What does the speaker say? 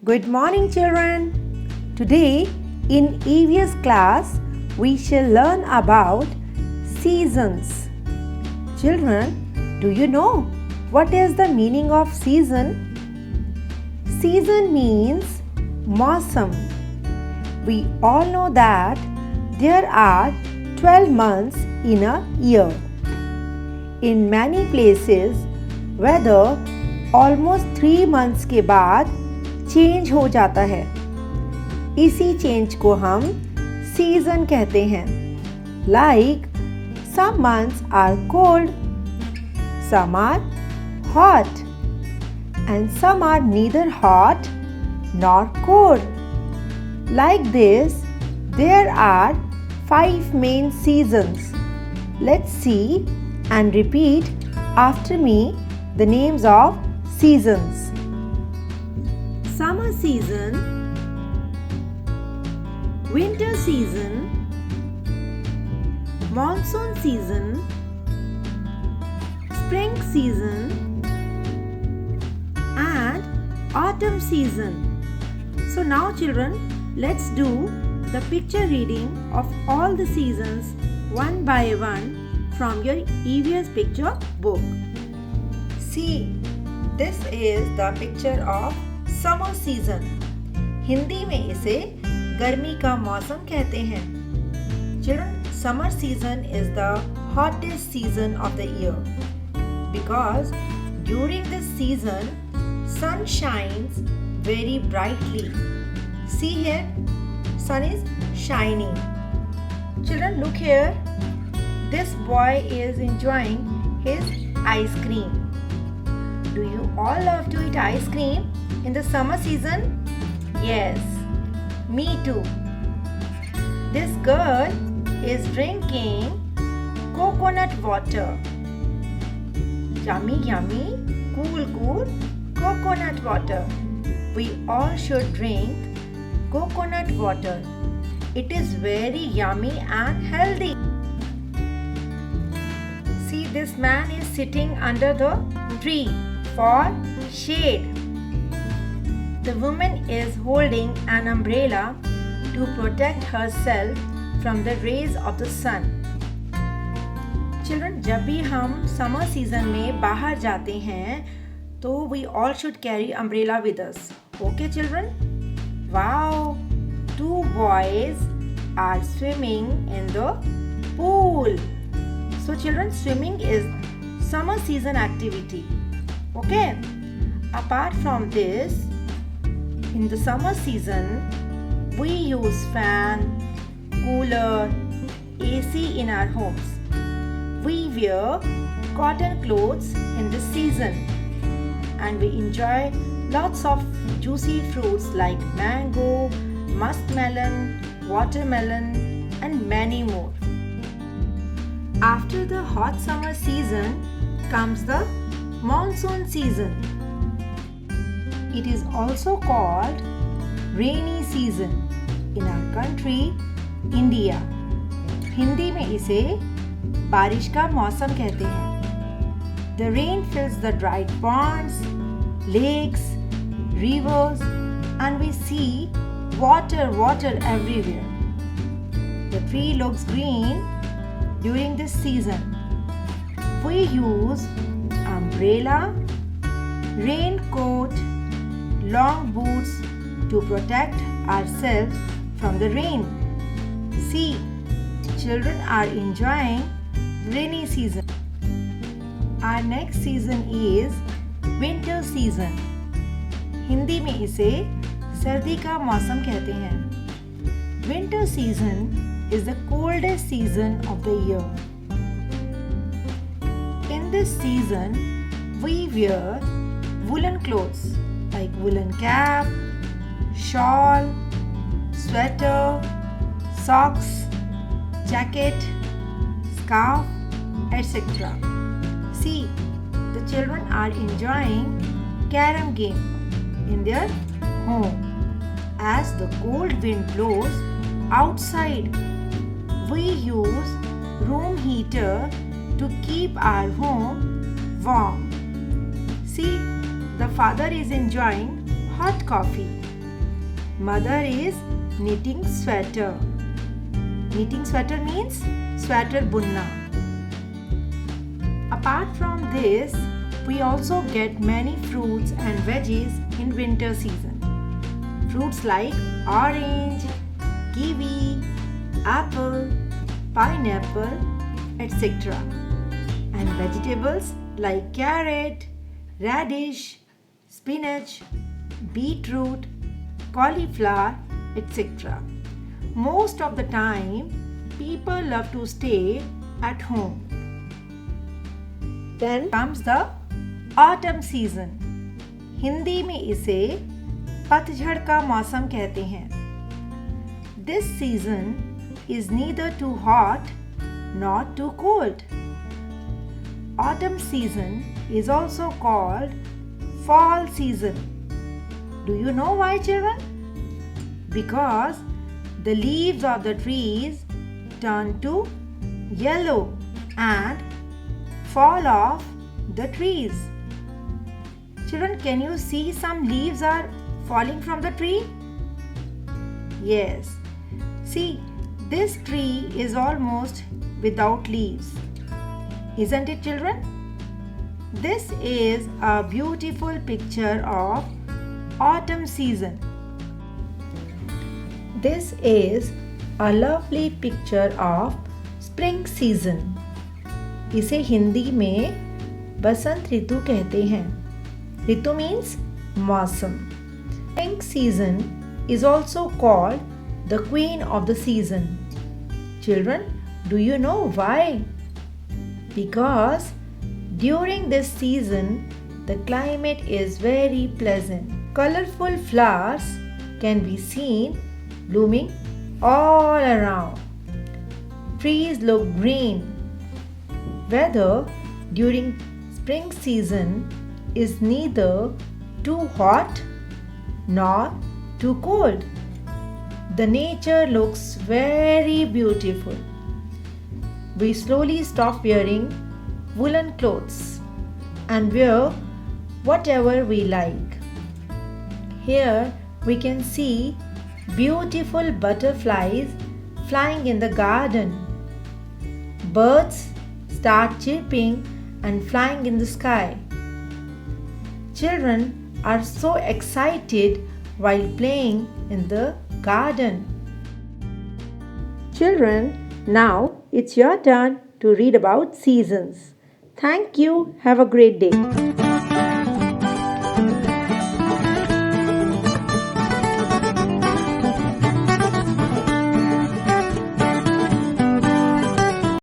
Good morning, children. Today, in EVS class, we shall learn about seasons. Children, do you know what is the meaning of season? Season means मौसम. We all know that there are 12 months in a year. In many places, weather almost 3 months के बाद change हो जाता है. इसी change को हम season कहते हैं. Like some months are cold, some are hot, and some are neither hot nor cold. Like this, there are 5 main seasons. Let's see and repeat after me the names of seasons. Summer season, winter season, monsoon season, spring season, and autumn season. So now children, let's do the picture reading of all the seasons one by one from your EVS picture book. See, this is the picture of summer season. Hindi में इसे गर्मी का मौसम कहते हैं. Children, summer season is the hottest season of the year because during this season sun shines very brightly. See here, sun is shining. Children, look here. This boy is enjoying his ice cream. Do you all love to eat ice cream in the summer season? Yes, me too. This girl is drinking coconut water. Yummy, yummy, cool coconut water. We all should drink coconut water. It is very yummy and healthy. See, this man is sitting under the tree for shade. The woman is holding an umbrella to protect herself from the rays of the sun. Children, जब भी हम summer season में बाहर जाते हैं तो we all should carry umbrella with us. Okay children? Wow! 2 boys are swimming in the pool. So children, swimming is summer season activity. Okay? Apart from this, in the summer season, we use fan, cooler, AC in our homes. We wear cotton clothes in this season and we enjoy lots of juicy fruits like mango, muskmelon, watermelon and many more. After the hot summer season comes the monsoon season. It is also called rainy season in our country, India. Hindi में इसे बारिश का मौसम कहते हैं. The rain fills the dried ponds, lakes, rivers, and we see water everywhere. The tree looks green during this season. We use umbrella, raincoat, long boots to protect ourselves from the rain. See, children are enjoying rainy season. Our next season is winter season. Hindi में इसे सर्दी का मौसम कहते हैं. Winter season is the coldest season of the year. In this season, we wear woolen clothes like woolen cap, shawl, sweater, socks, jacket, scarf, etc. See, the children are enjoying carom game in their home. As the cold wind blows outside, we use room heater to keep our home warm. See, the father is enjoying hot coffee Mother is knitting sweater. Knitting sweater means sweater bunna. Apart from this, we also get many fruits and veggies in winter season. Fruits like orange, kiwi, apple, pineapple, etc. And vegetables like carrot, radish, spinach, beetroot, cauliflower, etc. Most of the time, people love to stay at home. Then comes the autumn season. Hindi में इसे पतझड़ का मौसम कहते हैं. This season is neither too hot nor too cold. Autumn season is also called fall season. Do you know why, children? Because the leaves of the trees turn to yellow and fall off the trees. Children, can you see some leaves are falling from the tree? Yes. See, this tree is almost without leaves. Isn't it, children? This is a beautiful picture of autumn season. This is a lovely picture of spring season. इसे हिंदी में बसंत ऋतु कहते हैं. ऋतु means मौसम. Spring season is also called the queen of the season. Children, do you know why? Because during this season, the climate is very pleasant. Colorful flowers can be seen blooming all around. Trees look green. Weather during spring season is neither too hot nor too cold. The nature looks very beautiful. We slowly stop wearing woolen clothes and wear whatever we like. Here we can see beautiful butterflies flying in the garden. Birds start chirping and flying in the sky. Children are so excited while playing in the garden. Children, now it's your turn to read about seasons. Thank you. Have a great day.